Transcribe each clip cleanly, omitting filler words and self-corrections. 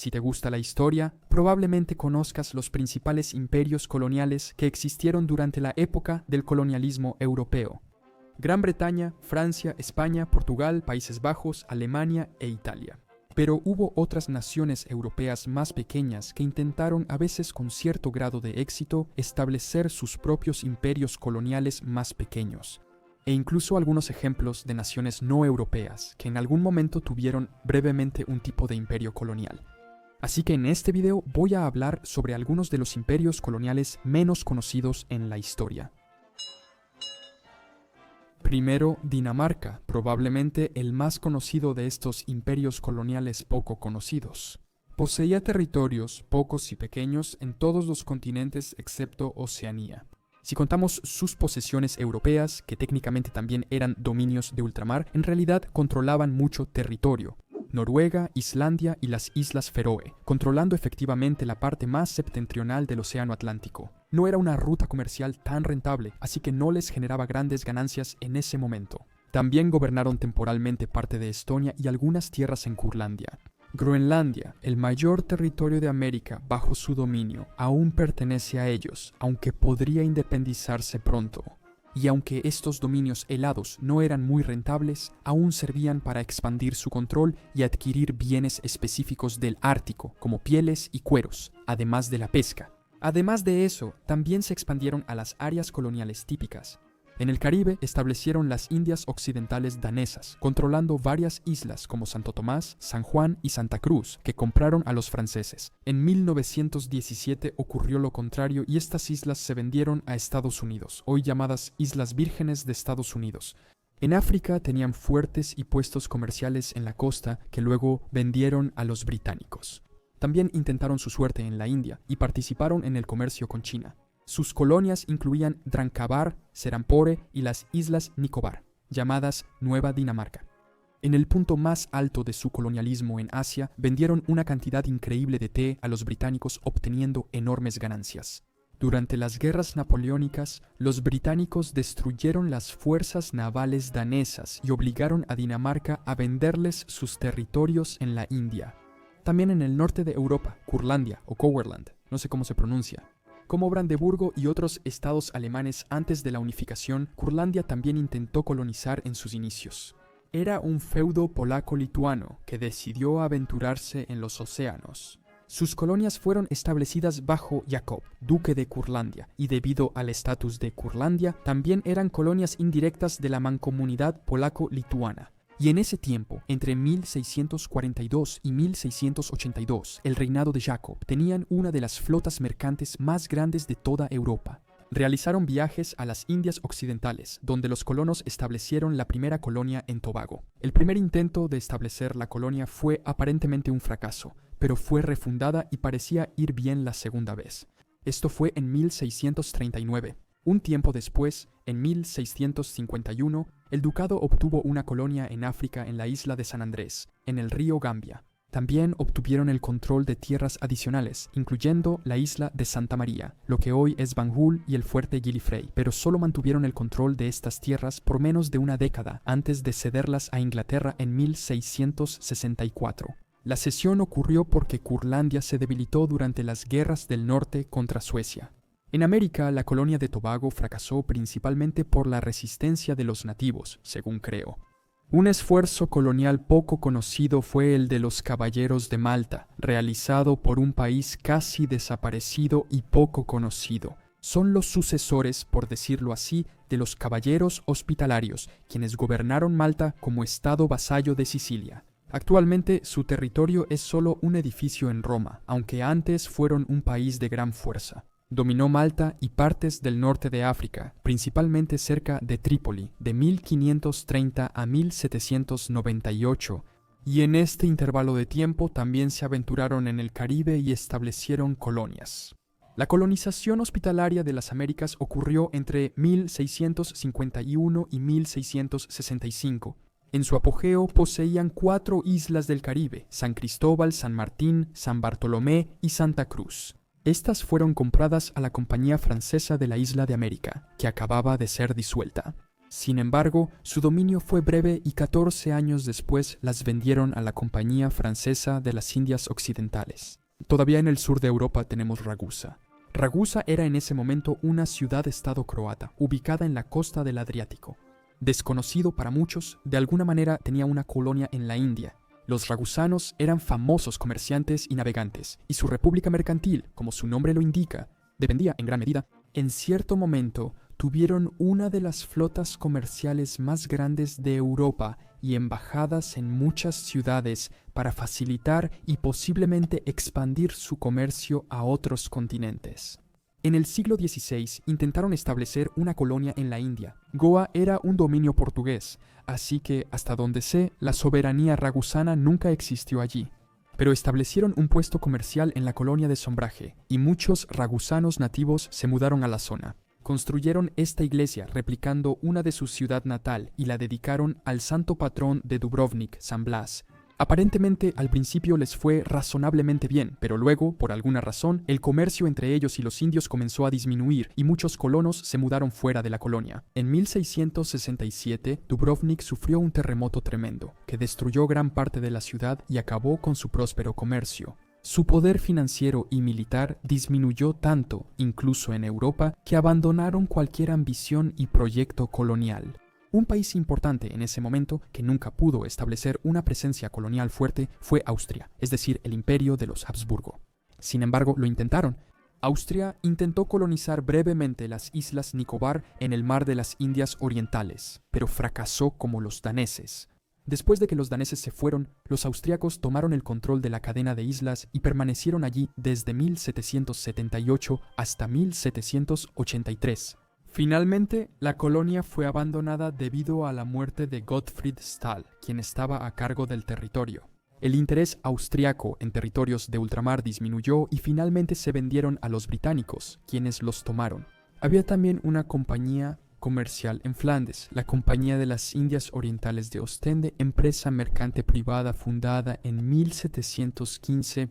Si te gusta la historia, probablemente conozcas los principales imperios coloniales que existieron durante la época del colonialismo europeo: Gran Bretaña, Francia, España, Portugal, Países Bajos, Alemania e Italia. Pero hubo otras naciones europeas más pequeñas que intentaron, a veces con cierto grado de éxito, establecer sus propios imperios coloniales más pequeños. E incluso algunos ejemplos de naciones no europeas que en algún momento tuvieron brevemente un tipo de imperio colonial. Así que en este video voy a hablar sobre algunos de los imperios coloniales menos conocidos en la historia. Primero, Dinamarca, probablemente el más conocido de estos imperios coloniales poco conocidos. Poseía territorios, pocos y pequeños, en todos los continentes excepto Oceanía. Si contamos sus posesiones europeas, que técnicamente también eran dominios de ultramar, en realidad controlaban mucho territorio: Noruega, Islandia y las Islas Feroe, controlando efectivamente la parte más septentrional del Océano Atlántico. No era una ruta comercial tan rentable, así que no les generaba grandes ganancias en ese momento. También gobernaron temporalmente parte de Estonia y algunas tierras en Curlandia. Groenlandia, el mayor territorio de América bajo su dominio, aún pertenece a ellos, aunque podría independizarse pronto. Y aunque estos dominios helados no eran muy rentables, aún servían para expandir su control y adquirir bienes específicos del Ártico, como pieles y cueros, además de la pesca. Además de eso, también se expandieron a las áreas coloniales típicas. En el Caribe establecieron las Indias Occidentales danesas, controlando varias islas como Santo Tomás, San Juan y Santa Cruz, que compraron a los franceses. En 1917 ocurrió lo contrario y estas islas se vendieron a Estados Unidos, hoy llamadas Islas Vírgenes de Estados Unidos. En África tenían fuertes y puestos comerciales en la costa que luego vendieron a los británicos. También intentaron su suerte en la India y participaron en el comercio con China. Sus colonias incluían Drankabar, Serampore y las Islas Nicobar, llamadas Nueva Dinamarca. En el punto más alto de su colonialismo en Asia, vendieron una cantidad increíble de té a los británicos, obteniendo enormes ganancias. Durante las guerras napoleónicas, los británicos destruyeron las fuerzas navales danesas y obligaron a Dinamarca a venderles sus territorios en la India. También en el norte de Europa, Curlandia o Courland, no sé cómo se pronuncia. Como Brandeburgo y otros estados alemanes antes de la unificación, Curlandia también intentó colonizar en sus inicios. Era un feudo polaco-lituano que decidió aventurarse en los océanos. Sus colonias fueron establecidas bajo Jakob, duque de Curlandia, y debido al estatus de Curlandia, también eran colonias indirectas de la mancomunidad polaco-lituana. Y en ese tiempo, entre 1642 y 1682, el reinado de Jakob tenían una de las flotas mercantes más grandes de toda Europa. Realizaron viajes a las Indias Occidentales, donde los colonos establecieron la primera colonia en Tobago. El primer intento de establecer la colonia fue aparentemente un fracaso, pero fue refundada y parecía ir bien la segunda vez. Esto fue en 1639. Un tiempo después, en 1651, el ducado obtuvo una colonia en África en la isla de San Andrés, en el río Gambia. También obtuvieron el control de tierras adicionales, incluyendo la isla de Santa María, lo que hoy es Banjul y el fuerte Gillifrey, pero solo mantuvieron el control de estas tierras por menos de una década antes de cederlas a Inglaterra en 1664. La cesión ocurrió porque Curlandia se debilitó durante las guerras del norte contra Suecia. En América, la colonia de Tobago fracasó principalmente por la resistencia de los nativos, según creo. Un esfuerzo colonial poco conocido fue el de los Caballeros de Malta, realizado por un país casi desaparecido y poco conocido. Son los sucesores, por decirlo así, de los Caballeros Hospitalarios, quienes gobernaron Malta como estado vasallo de Sicilia. Actualmente su territorio es solo un edificio en Roma, aunque antes fueron un país de gran fuerza. Dominó Malta y partes del norte de África, principalmente cerca de Trípoli, de 1530 a 1798, y en este intervalo de tiempo también se aventuraron en el Caribe y establecieron colonias. La colonización hospitalaria de las Américas ocurrió entre 1651 y 1665. En su apogeo poseían 4 islas del Caribe: San Cristóbal, San Martín, San Bartolomé y Santa Cruz. Estas fueron compradas a la Compañía Francesa de la Isla de América, que acababa de ser disuelta. Sin embargo, su dominio fue breve y 14 años después las vendieron a la Compañía Francesa de las Indias Occidentales. Todavía en el sur de Europa tenemos Ragusa. Ragusa era en ese momento una ciudad-estado croata, ubicada en la costa del Adriático. Desconocido para muchos, de alguna manera tenía una colonia en la India. Los ragusanos eran famosos comerciantes y navegantes, y su república mercantil, como su nombre lo indica, dependía en gran medida. En cierto momento, tuvieron una de las flotas comerciales más grandes de Europa y embajadas en muchas ciudades para facilitar y posiblemente expandir su comercio a otros continentes. En el siglo XVI intentaron establecer una colonia en la India. Goa era un dominio portugués, así que, hasta donde sé, la soberanía ragusana nunca existió allí. Pero establecieron un puesto comercial en la colonia de Sombraje, y muchos ragusanos nativos se mudaron a la zona. Construyeron esta iglesia replicando una de su ciudad natal y la dedicaron al santo patrón de Dubrovnik, San Blas. Aparentemente al principio les fue razonablemente bien, pero luego, por alguna razón, el comercio entre ellos y los indios comenzó a disminuir y muchos colonos se mudaron fuera de la colonia. En 1667, Dubrovnik sufrió un terremoto tremendo, que destruyó gran parte de la ciudad y acabó con su próspero comercio. Su poder financiero y militar disminuyó tanto, incluso en Europa, que abandonaron cualquier ambición y proyecto colonial. Un país importante en ese momento que nunca pudo establecer una presencia colonial fuerte fue Austria, es decir, el imperio de los Habsburgo. Sin embargo, lo intentaron. Austria intentó colonizar brevemente las islas Nicobar en el mar de las Indias Orientales, pero fracasó como los daneses. Después de que los daneses se fueron, los austriacos tomaron el control de la cadena de islas y permanecieron allí desde 1778 hasta 1783. Finalmente, la colonia fue abandonada debido a la muerte de Gottfried Stahl, quien estaba a cargo del territorio. El interés austriaco en territorios de ultramar disminuyó y finalmente se vendieron a los británicos, quienes los tomaron. Había también una compañía comercial en Flandes, la Compañía de las Indias Orientales de Ostende, empresa mercante privada fundada en 1715.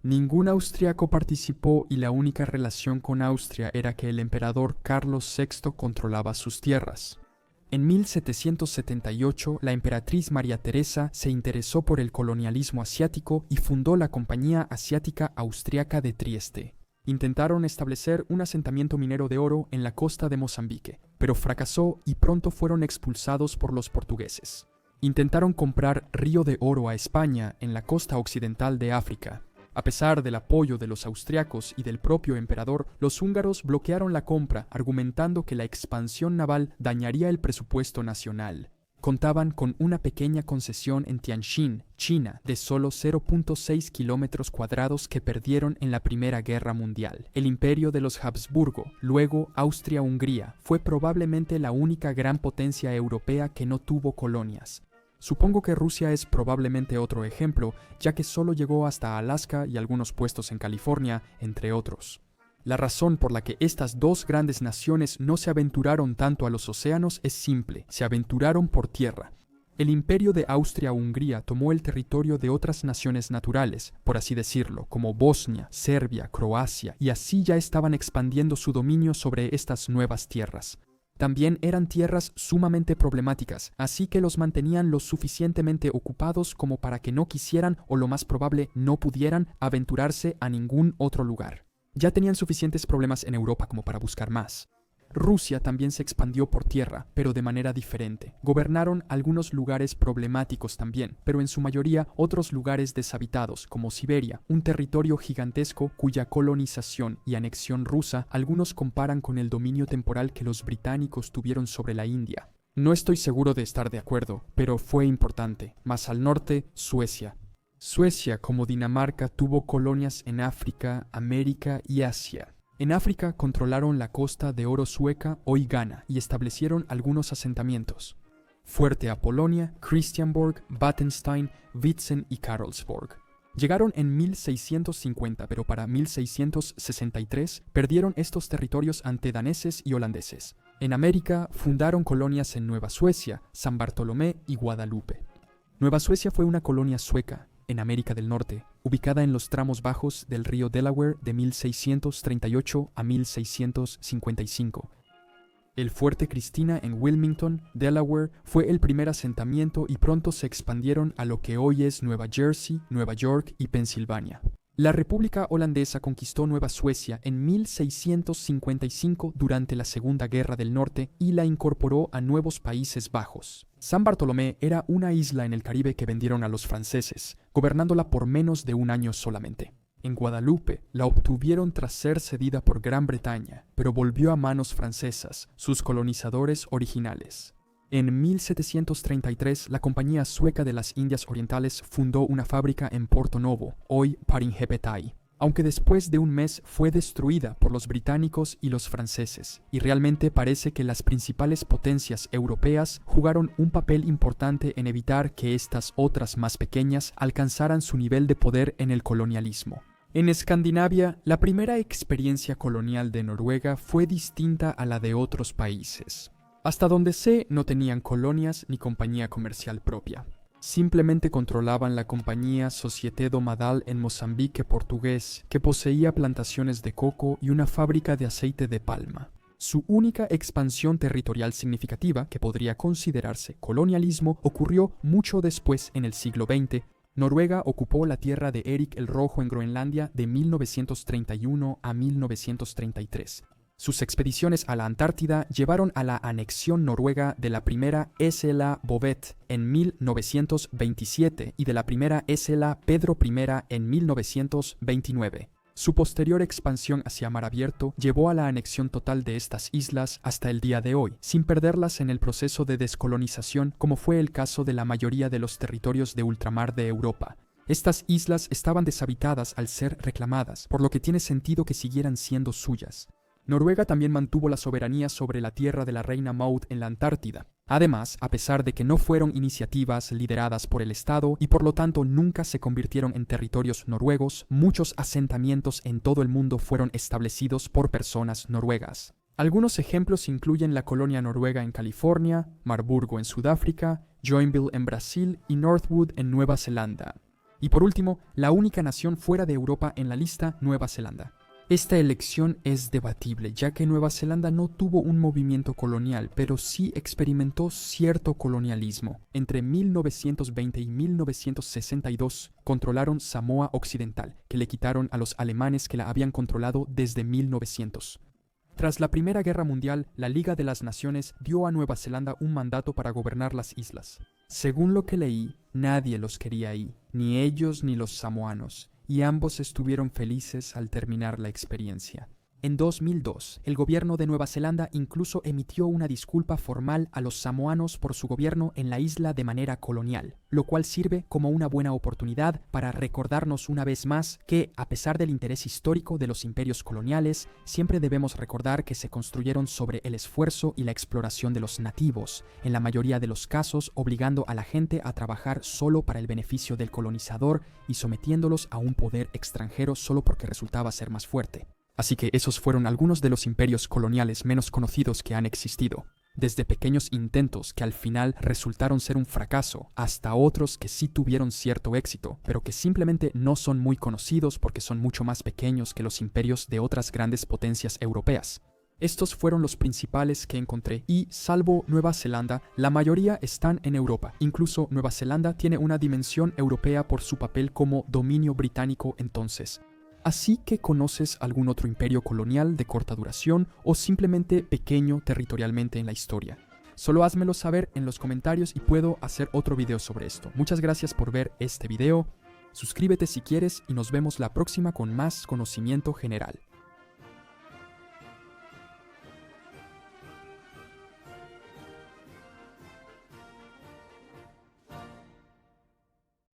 Ningún austriaco participó y la única relación con Austria era que el emperador Carlos VI controlaba sus tierras. En 1778, la emperatriz María Teresa se interesó por el colonialismo asiático y fundó la Compañía Asiática Austriaca de Trieste. Intentaron establecer un asentamiento minero de oro en la costa de Mozambique, pero fracasó y pronto fueron expulsados por los portugueses. Intentaron comprar río de oro a España en la costa occidental de África. A pesar del apoyo de los austriacos y del propio emperador, los húngaros bloquearon la compra, argumentando que la expansión naval dañaría el presupuesto nacional. Contaban con una pequeña concesión en Tianjin, China, de solo 0.6 kilómetros cuadrados que perdieron en la Primera Guerra Mundial. El imperio de los Habsburgo, luego Austria-Hungría, fue probablemente la única gran potencia europea que no tuvo colonias. Supongo que Rusia es probablemente otro ejemplo, ya que solo llegó hasta Alaska y algunos puestos en California, entre otros. La razón por la que estas dos grandes naciones no se aventuraron tanto a los océanos es simple: se aventuraron por tierra. El imperio de Austria-Hungría tomó el territorio de otras naciones naturales, por así decirlo, como Bosnia, Serbia, Croacia, y así ya estaban expandiendo su dominio sobre estas nuevas tierras. También eran tierras sumamente problemáticas, así que los mantenían lo suficientemente ocupados como para que no quisieran, o lo más probable no pudieran, aventurarse a ningún otro lugar. Ya tenían suficientes problemas en Europa como para buscar más. Rusia también se expandió por tierra, pero de manera diferente. Gobernaron algunos lugares problemáticos también, pero en su mayoría otros lugares deshabitados, como Siberia, un territorio gigantesco cuya colonización y anexión rusa algunos comparan con el dominio temporal que los británicos tuvieron sobre la India. No estoy seguro de estar de acuerdo, pero fue importante. Más al norte, Suecia. Suecia, como Dinamarca, tuvo colonias en África, América y Asia. En África controlaron la costa de Oro Sueca, hoy Ghana, y establecieron algunos asentamientos. Fuerte Apolonia, Christianborg, Battenstein, Witzen y Karlsborg. Llegaron en 1650, pero para 1663 perdieron estos territorios ante daneses y holandeses. En América fundaron colonias en Nueva Suecia, San Bartolomé y Guadalupe. Nueva Suecia fue una colonia sueca en América del Norte, ubicada en los tramos bajos del río Delaware de 1638 a 1655. El fuerte Cristina en Wilmington, Delaware, fue el primer asentamiento y pronto se expandieron a lo que hoy es Nueva Jersey, Nueva York y Pensilvania. La República Holandesa conquistó Nueva Suecia en 1655 durante la Segunda Guerra del Norte y la incorporó a Nuevos Países Bajos. San Bartolomé era una isla en el Caribe que vendieron a los franceses, gobernándola por menos de un año solamente. En Guadalupe la obtuvieron tras ser cedida por Gran Bretaña, pero volvió a manos francesas, sus colonizadores originales. En 1733, la Compañía Sueca de las Indias Orientales fundó una fábrica en Porto Novo, hoy Paringepetai, aunque después de un mes fue destruida por los británicos y los franceses, y realmente parece que las principales potencias europeas jugaron un papel importante en evitar que estas otras más pequeñas alcanzaran su nivel de poder en el colonialismo. En Escandinavia, la primera experiencia colonial de Noruega fue distinta a la de otros países. Hasta donde sé, no tenían colonias ni compañía comercial propia. Simplemente controlaban la compañía Société Domadal en Mozambique portugués, que poseía plantaciones de coco y una fábrica de aceite de palma. Su única expansión territorial significativa, que podría considerarse colonialismo, ocurrió mucho después en el siglo XX. Noruega ocupó la tierra de Erik el Rojo en Groenlandia de 1931 a 1933. Sus expediciones a la Antártida llevaron a la anexión noruega de la primera Isla Bouvet en 1927 y de la primera Isla Pedro I en 1929. Su posterior expansión hacia mar abierto llevó a la anexión total de estas islas hasta el día de hoy, sin perderlas en el proceso de descolonización, como fue el caso de la mayoría de los territorios de ultramar de Europa. Estas islas estaban deshabitadas al ser reclamadas, por lo que tiene sentido que siguieran siendo suyas. Noruega también mantuvo la soberanía sobre la tierra de la reina Maud en la Antártida. Además, a pesar de que no fueron iniciativas lideradas por el Estado y por lo tanto nunca se convirtieron en territorios noruegos, muchos asentamientos en todo el mundo fueron establecidos por personas noruegas. Algunos ejemplos incluyen la colonia noruega en California, Marburgo en Sudáfrica, Joinville en Brasil y Northwood en Nueva Zelanda. Y por último, la única nación fuera de Europa en la lista, Nueva Zelanda. Esta elección es debatible, ya que Nueva Zelanda no tuvo un movimiento colonial, pero sí experimentó cierto colonialismo. Entre 1920 y 1962 controlaron Samoa Occidental, que le quitaron a los alemanes que la habían controlado desde 1900. Tras la Primera Guerra Mundial, la Liga de las Naciones dio a Nueva Zelanda un mandato para gobernar las islas. Según lo que leí, nadie los quería ahí, ni ellos ni los samoanos, y ambos estuvieron felices al terminar la experiencia. En 2002, el gobierno de Nueva Zelanda incluso emitió una disculpa formal a los samoanos por su gobierno en la isla de manera colonial, lo cual sirve como una buena oportunidad para recordarnos una vez más que, a pesar del interés histórico de los imperios coloniales, siempre debemos recordar que se construyeron sobre el esfuerzo y la exploración de los nativos, en la mayoría de los casos obligando a la gente a trabajar solo para el beneficio del colonizador y sometiéndolos a un poder extranjero solo porque resultaba ser más fuerte. Así que esos fueron algunos de los imperios coloniales menos conocidos que han existido, desde pequeños intentos que al final resultaron ser un fracaso, hasta otros que sí tuvieron cierto éxito, pero que simplemente no son muy conocidos porque son mucho más pequeños que los imperios de otras grandes potencias europeas. Estos fueron los principales que encontré y, salvo Nueva Zelanda, la mayoría están en Europa. Incluso Nueva Zelanda tiene una dimensión europea por su papel como dominio británico entonces. Así que ¿conoces algún otro imperio colonial de corta duración o simplemente pequeño territorialmente en la historia? Solo házmelo saber en los comentarios y puedo hacer otro video sobre esto. Muchas gracias por ver este video, suscríbete si quieres y nos vemos la próxima con más conocimiento general.